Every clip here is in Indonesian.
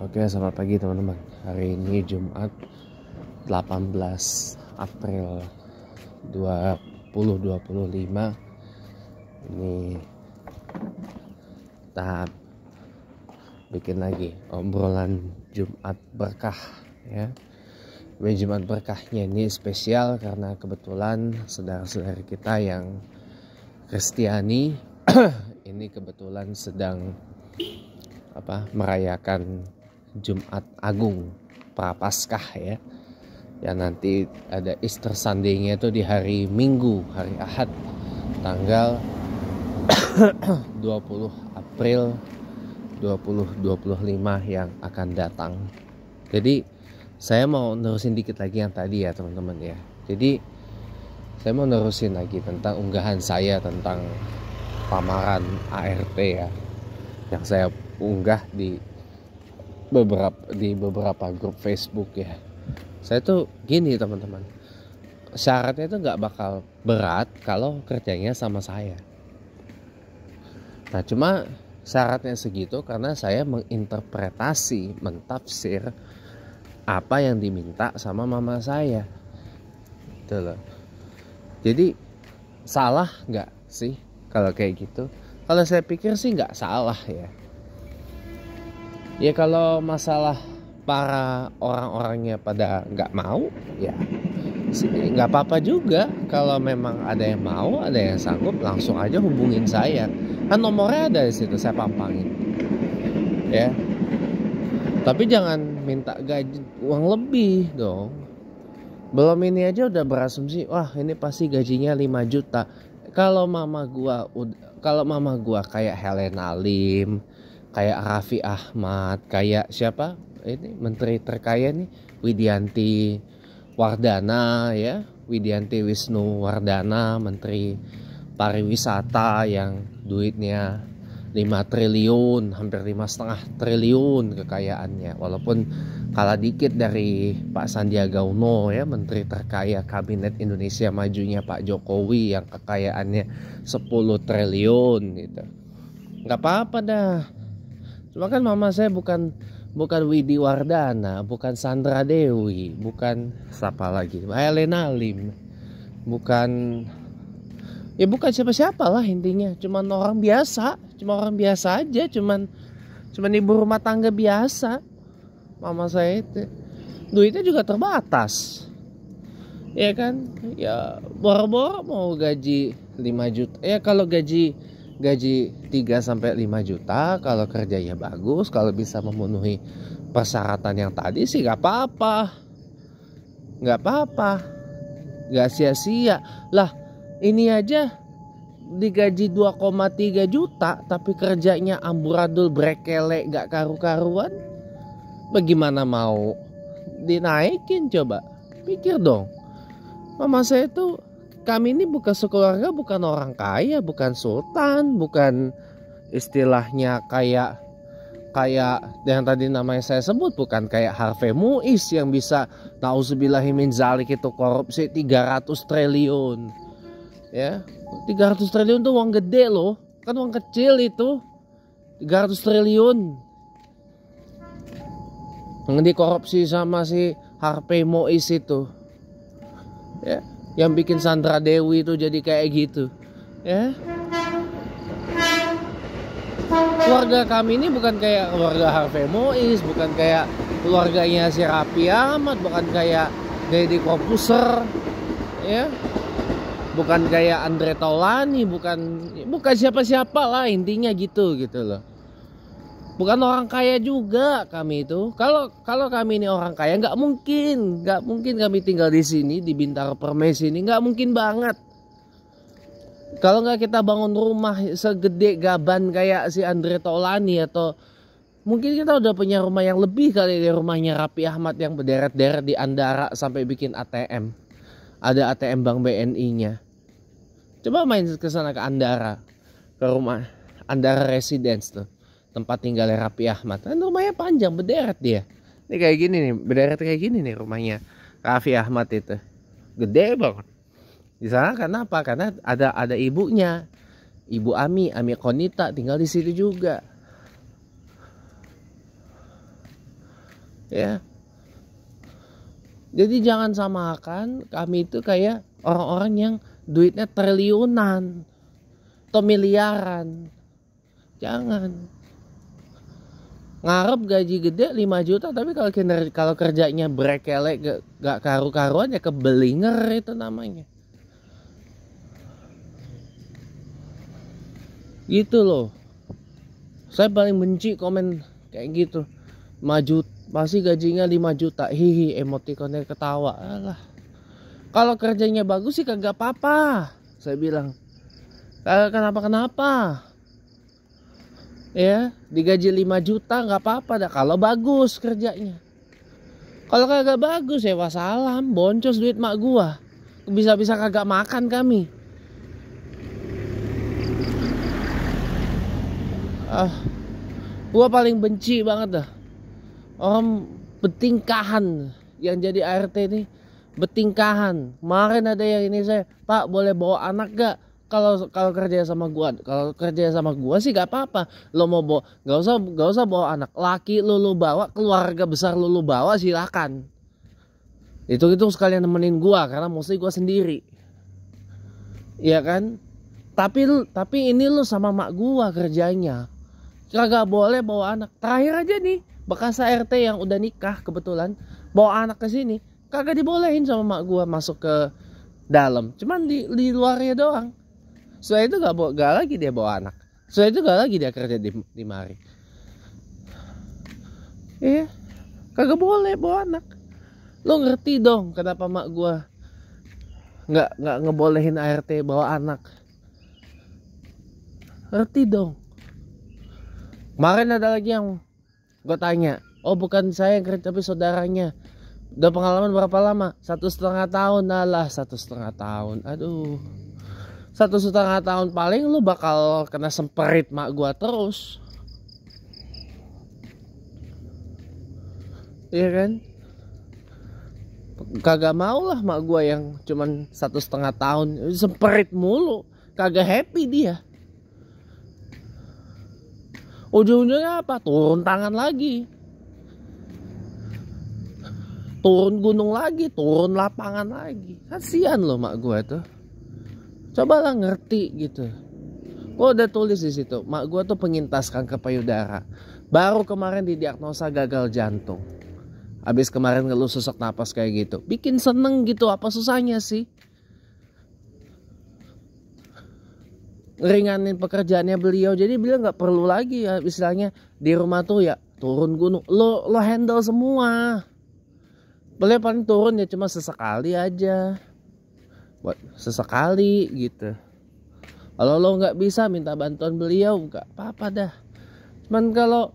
Oke, selamat pagi teman-teman. Hari ini Jumat 18 April 2025. Ini tahap bikin lagi obrolan Jumat berkah ya. Jumat berkahnya ini spesial karena kebetulan saudara-saudara kita yang Kristiani ini kebetulan sedang merayakan Jumat Agung Prapaskah ya. Ya nanti ada Easter Sunday-nya itu di hari Minggu, hari Ahad tanggal 20 April 2025 yang akan datang. Jadi saya mau nerusin dikit lagi yang tadi ya teman-teman ya. Jadi saya mau nerusin lagi tentang unggahan saya tentang lamaran ART ya, yang saya unggah di beberapa grup Facebook ya. Saya tuh gini teman-teman, syaratnya itu nggak bakal berat kalau kerjanya sama saya. Nah cuma syaratnya segitu karena saya menginterpretasi, mentafsir apa yang diminta sama mama saya. Gitu loh. Jadi salah nggak sih kalau kayak gitu? Kalau saya pikir sih nggak salah ya. Ya kalau masalah para orang-orangnya pada nggak mau ya nggak apa-apa juga. Kalau memang ada yang mau, ada yang sanggup, langsung aja hubungin saya. Kan nomornya ada di situ, saya pampangin. Ya. Tapi jangan minta gaji uang lebih dong. Belum ini aja udah berasumsi, wah ini pasti gajinya 5 juta. Kalau mama gua kayak Helena Lim, kayak Raffi Ahmad, kayak siapa? Ini menteri terkaya nih, Widianti Wardana ya, Widianti Wisnu Wardana, menteri pariwisata yang duitnya 5 triliun, hampir 5,5 triliun kekayaannya. Walaupun kalah dikit dari Pak Sandiaga Uno ya, menteri terkaya kabinet Indonesia Majunya Pak Jokowi yang kekayaannya 10 triliun gitu. Nggak apa-apa dah. Cuma kan mama saya bukan Widi Wardana, bukan Sandra Dewi, bukan siapa lagi, Helena Lim, bukan siapa-siapa lah intinya. Cuman orang biasa aja, cuman ibu rumah tangga biasa. Mama saya itu duitnya juga terbatas. Ya kan? Ya boro-boro mau gaji 5 juta. Ya kalau gaji 3 sampai 5 juta kalau kerjanya bagus, kalau bisa memenuhi persyaratan yang tadi sih nggak apa-apa. Nggak sia-sia. Lah, ini aja digaji 2,3 juta tapi kerjanya amburadul brekele nggak karu-karuan. Bagaimana mau dinaikin coba? Pikir dong. Mama saya tuh, kami ini bukan sekeluarga, bukan orang kaya, bukan sultan, bukan istilahnya kayak yang tadi namanya saya sebut, bukan kayak Harvey Muiz yang bisa nauzubillahi min zalik itu korupsi 300 triliun. Ya, 300 triliun tuh uang gede loh, kan uang kecil itu. 300 triliun yang dikorupsi sama si Harvey Muiz itu. Ya, yang bikin Sandra Dewi itu jadi kayak gitu. Ya. Keluarga kami ini bukan kayak keluarga Harvey Muiz, bukan kayak keluarganya si Raffi Ahmad, bukan kayak Deddy Corbuzier, ya. Bukan kayak Andre Taulany, bukan siapa-siapa lah intinya gitu loh. Bukan orang kaya juga kami itu. Kalau kami ini orang kaya, nggak mungkin kami tinggal di sini di Bintaro Permai sini, nggak mungkin banget. Kalau nggak kita bangun rumah segede gaban kayak si Andre Taulany, atau mungkin kita udah punya rumah yang lebih kali dari rumahnya Raffi Ahmad yang berderet-deret di Andara sampai bikin ATM. Ada ATM Bank BNI-nya. Coba main ke sana ke Andara, ke rumah Andara Residence tuh, tempat tinggalnya Raffi Ahmad. Kan rumahnya panjang, berderet dia. Ini kayak gini nih, berderet kayak gini nih rumahnya Raffi Ahmad itu. Gede banget. Di sana kenapa? Karena ada ibunya. Ibu Ami Konita tinggal di situ juga. Ya. Jadi jangan samakan kami itu kayak orang-orang yang duitnya triliunan atau miliaran. Jangan. Ngarep gaji gede 5 juta tapi kalau kerjanya brekelek gak karu-karuan ya kebelinger itu namanya. Gitu loh. Saya paling benci komen kayak gitu. 5 juta, pasti gajinya 5 juta. Hihi, emotikonnya ketawa. Alah. Kalau kerjanya bagus sih kagak apa-apa. Saya bilang. Kagak kenapa-kenapa. Ya, digaji 5 juta nggak apa-apa dah kalau bagus kerjanya. Kalau kagak bagus ya wassalam, boncos duit mak gua. Bisa-bisa kagak makan kami. Gua paling benci banget dah orang betingkahan yang jadi ART ini. Betingkahan. Kemarin ada yang ini saya, Pak boleh bawa anak gak? Kalau kerja sama gua, sih gak apa-apa. Lo mau bawa, gak usah bawa anak. Laki lu bawa, keluarga besar lu bawa, silakan. Itu sekalian nemenin gua karena mesti gua sendiri. Iya kan? Tapi ini lu sama mak gua kerjanya. Kagak boleh bawa anak. Terakhir aja nih, bekas ART yang udah nikah kebetulan bawa anak ke sini, kagak dibolehin sama mak gua masuk ke dalam. Cuman di luarnya doang. Setelah itu gak lagi dia bawa anak. Setelah itu gak lagi dia kerja di mari. Iya, kagak boleh bawa anak. Lo ngerti dong kenapa mak gua nggak ngebolehin ART bawa anak. Ngerti dong. Kemarin ada lagi yang gue tanya, oh bukan saya yang kerja tapi saudaranya. Udah pengalaman berapa lama? 1,5 tahun. Alah 1,5 tahun. Aduh, 1,5 tahun paling lu bakal kena semperit mak gua terus. Iya kan? Kagak mau lah mak gua yang cuman 1,5 tahun semperit mulu. Kagak happy dia. Ujung-ujungnya apa? Turun tangan lagi. Turun gunung lagi, turun lapangan lagi. Kasihan loh mak gua tuh. Cobalah ngerti gitu. Gua udah tulis di situ, mak gua tuh penyintas kanker payudara. Baru kemarin didiagnosa gagal jantung. Abis kemarin ngeluh sesak napas kayak gitu. Bikin seneng gitu, apa susahnya sih? Ngeringanin pekerjaannya beliau. Jadi beliau gak perlu lagi ya istilahnya di rumah tuh ya turun gunung. Lo handle semua. Beliau paling turun ya cuma sesekali aja. Buat sesekali gitu. Kalau lo nggak bisa minta bantuan beliau nggak apa-apa dah. Cuman kalau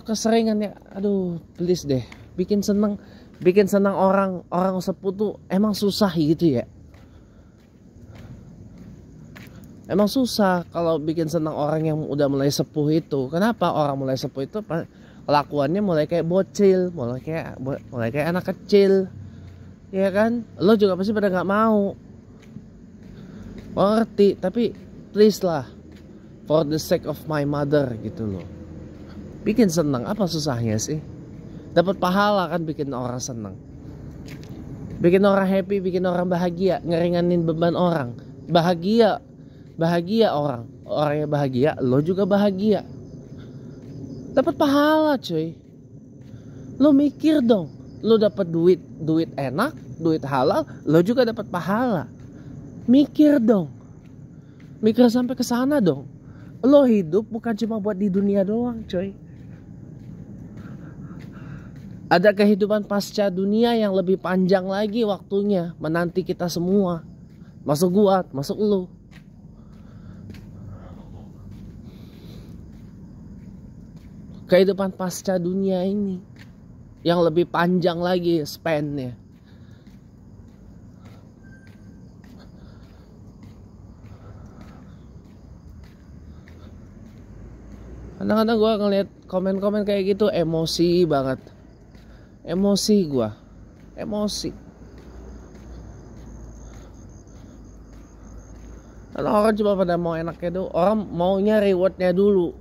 keseringan ya, aduh please deh, bikin seneng orang sepuh tuh emang susah gitu ya. Emang susah kalau bikin senang orang yang udah mulai sepuh itu. Kenapa orang mulai sepuh itu kelakuannya mulai kayak bocil, mulai kayak anak kecil. Ya kan? Lo juga pasti pada nggak mau. Ngerti, tapi please lah, for the sake of my mother gitu loh. Bikin senang, apa susahnya sih? Dapat pahala kan bikin orang senang. Bikin orang happy, bikin orang bahagia, ngeringanin beban orang. Bahagia orangnya bahagia, lo juga bahagia. Dapat pahala cuy. Lo mikir dong, lo dapat duit enak, duit halal, lo juga dapat pahala. Mikir dong, mikir sampai ke sana dong. Lo hidup bukan cuma buat di dunia doang cuy. Ada kehidupan pasca dunia yang lebih panjang lagi waktunya menanti kita semua. Masuk gua, masuk lo. Kehidupan pasca dunia ini yang lebih panjang lagi span-nya. Kadang-kadang gue ngeliat komen-komen kayak gitu emosi banget. Emosi gue. Emosi. Karena orang cuma pada mau enaknya dulu. Orang maunya rewardnya dulu.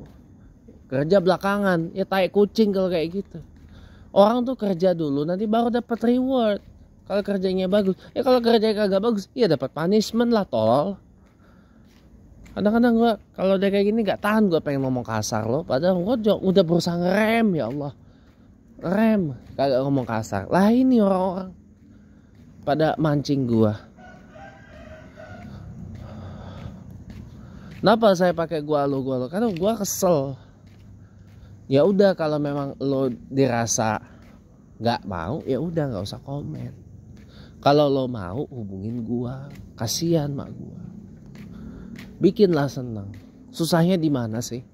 Kerja belakangan. Ya tai kucing kalau kayak gitu. Orang tuh kerja dulu nanti baru dapat reward. Kalau kerjanya bagus, kalau kerjanya kagak bagus, ya dapat punishment lah tol. Kadang-kadang gue kalau udah kayak gini gak tahan, gue pengen ngomong kasar loh. Padahal gue udah berusaha ngerem, ya Allah, rem kagak ngomong kasar. Lah ini orang-orang pada mancing gue. Kenapa saya pakai gua lo? Karena gua kesel. Ya udah, kalau memang lo dirasa nggak mau, ya udah nggak usah komen. Kalau lo mau, hubungin gua. Kasihan mak gua. Bikinlah senang. Susahnya di mana sih?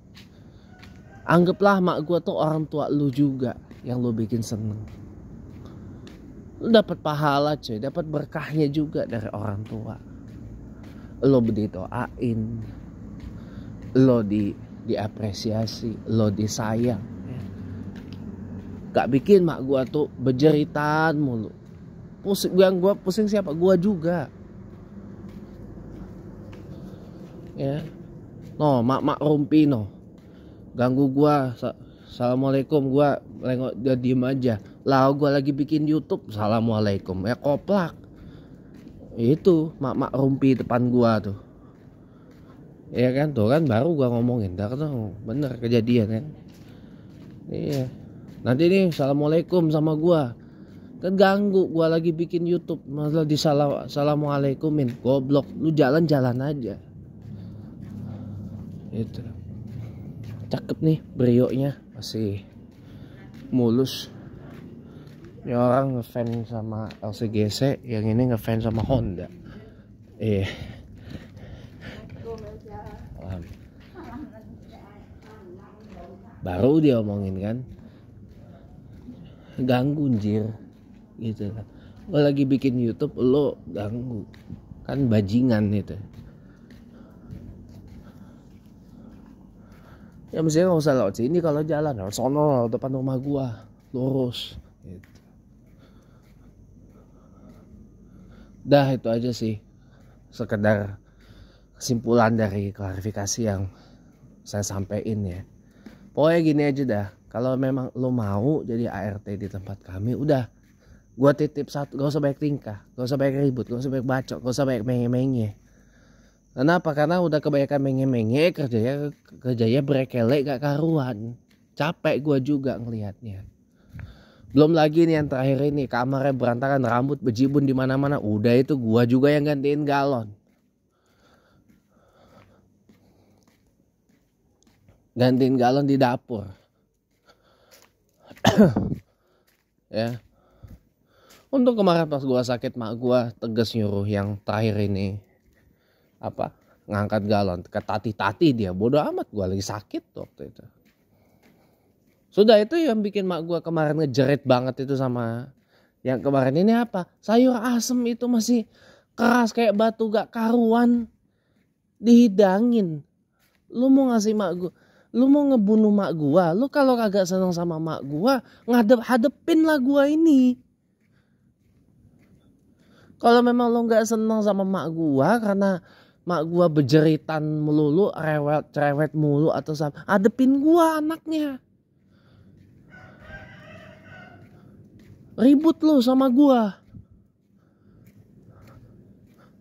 Anggaplah mak gua tuh orang tua lo juga yang lo bikin seneng. Lo dapat pahala cuy, dapat berkahnya juga dari orang tua. Lo didoain, lo diapresiasi, lo disayang. Gak bikin mak gua tuh bejeritan mulu. Pusing, yang gua pusing siapa? Gua juga. Ya. No, mak rumpi no. Ganggu gua. Assalamualaikum, gua nengok dia diem aja. Lah gua lagi bikin YouTube, assalamualaikum. Ya koplak. Itu mak rumpi depan gua tuh. Iya kan, tuh kan baru gua ngomongin, dah kan bener kejadian kan. Iya. Nanti nih assalamualaikum sama gua. Kan ganggu, gua lagi bikin YouTube malah assalamualaikumin. Goblok, lu jalan-jalan aja. Itu. Cakep nih brionya, masih mulus. Ini orang ngefans sama LCGC, yang ini ngefans sama Honda. Baru dia omongin kan, ganggu anjir gitu kan. Gue lagi bikin YouTube, lo ganggu kan, bajingan itu. Ya mestinya gak usah lewat sini, kalau jalan harus sono depan rumah gua lurus gitu. Dah itu aja sih, sekedar kesimpulan dari klarifikasi yang saya sampaikan ya. Pokoknya gini aja dah, kalau memang lo mau jadi ART di tempat kami, udah gua titip satu, gak usah banyak tingkah, gak usah banyak ribut, gak usah banyak bacot, gak usah banyak menge-menge. Kenapa? Karena udah kebanyakan menge-menge, kerjanya brekele gak karuan. Capek gua juga ngelihatnya. Belum lagi nih yang terakhir ini, kamarnya berantakan, rambut bejibun di mana-mana. Udah itu gua juga yang gantiin galon. Gantiin galon di dapur. Ya. Untuk kemarin pas gua sakit, mak gua tegas nyuruh yang terakhir ini ngangkat galon ke tati dia. Bodoh amat, gua lagi sakit waktu itu. Sudah, itu yang bikin mak gua kemarin ngejerit banget itu sama yang kemarin ini sayur asem itu masih keras kayak batu gak karuan, dihidangin. Lu mau ngasih mak gua, lu mau ngebunuh mak gua. Lu kalau kagak seneng sama mak gua, hadepin lah gua ini. Kalau memang lo gak seneng sama mak gua karena mak gua bejeritan melulu, cerewet mulu atau sama, hadepin gua anaknya. Ribut lo sama gua.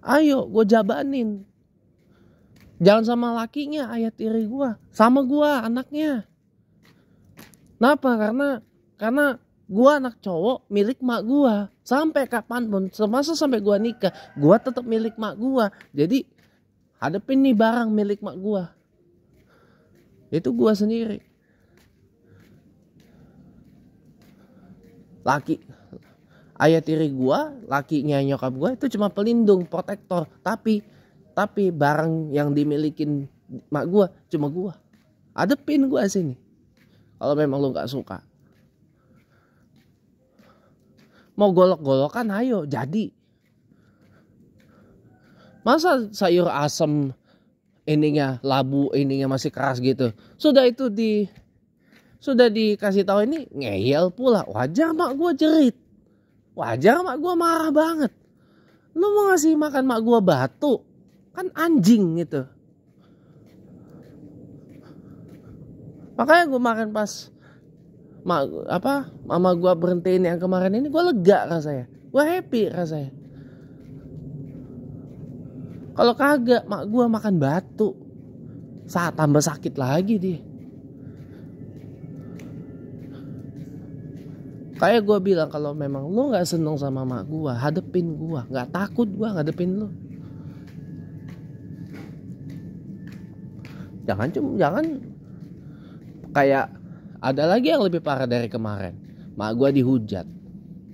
Ayo gua jabanin. Jangan sama lakinya, ayah tiri gua, sama gua anaknya. Kenapa? Karena gua anak cowok milik mak gua. Sampai kapanpun, semasa sampai gua nikah, gua tetap milik mak gua. Jadi hadepin nih barang milik mak gua. Itu gua sendiri. Ayah tiri gua, lakinya nyokap gua itu cuma pelindung, protektor. Tapi barang yang dimilikin mak gua cuma gua. Hadepin gua sini. Kalau memang lu gak suka. Mau golok-golokan ayo, jadi. Masa sayur asem ininya labu, ininya masih keras gitu. Sudah dikasih tahu ini ngeyel pula. Wajar mak gua jerit. Wajar mak gua marah banget. Lu mau ngasih makan mak gua batu? Kan anjing gitu. Makanya gua makan pas mama gue berhentiin yang kemarin ini, gue lega rasanya, gue happy rasanya. Kalau kagak, mak gue makan batu, saat tambah sakit lagi dia. Kayak gue bilang, kalau memang lo nggak seneng sama mak gue, hadepin gue, nggak takut gue ngadepin lo. Jangan kayak ada lagi yang lebih parah dari kemarin. Mak gue dihujat,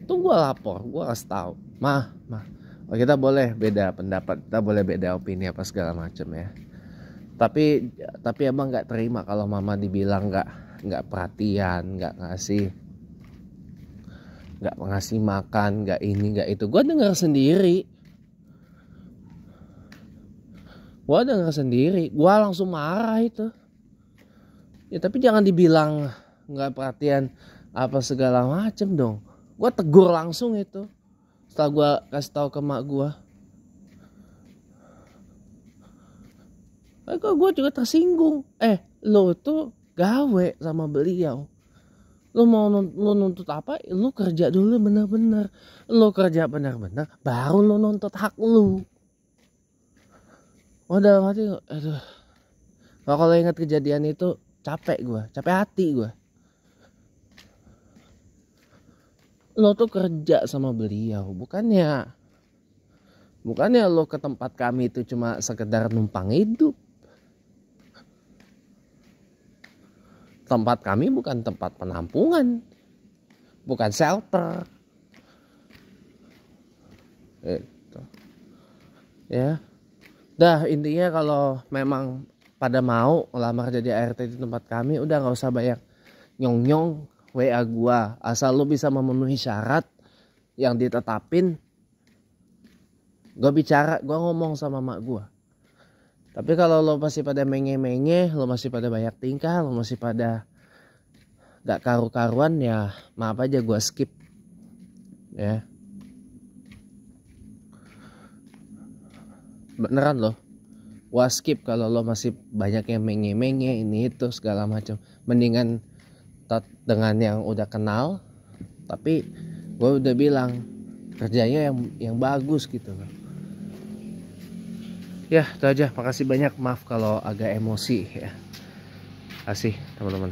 tuh gue lapor, gue kasih tahu, mah, kita boleh beda pendapat, kita boleh beda opini apa segala macam ya. Tapi abang nggak terima kalau mama dibilang nggak perhatian, nggak ngasih makan, nggak ini nggak itu. Gue dengar sendiri, gue langsung marah itu. Ya tapi jangan dibilang nggak perhatian apa segala macem dong. Gue tegur langsung itu setelah gue kasih tahu ke mak gue. Kok gue juga tersinggung. Lo tuh gawe sama beliau, lo mau nuntut apa? Lo kerja dulu bener-bener. Lo kerja bener-bener, baru lo nuntut hak lo. Dalam hati, aduh. Kalau ingat kejadian itu capek hati gue. Lo tuh kerja sama beliau, bukannya lo ke tempat kami itu cuma sekedar numpang hidup. Tempat kami bukan tempat penampungan, bukan shelter. Gitu. Ya. Dah, intinya kalau memang pada mau ngelamar jadi ART di tempat kami, udah nggak usah banyak nyong WA gua, asal lu bisa memenuhi syarat yang ditetapin. Gua ngomong sama mak gua. Tapi kalau lo masih pada menge-menge, lo masih pada banyak tingkah, lo masih pada gak karu-karuan, ya maaf aja, gua skip ya. Beneran loh, gua skip kalau lo masih banyak yang menge-menge ini itu segala macam. Mendingan dengan yang udah kenal, tapi gua udah bilang kerjanya yang bagus gitu loh. Ya itu aja, makasih banyak, maaf kalau agak emosi ya. Kasih teman-teman.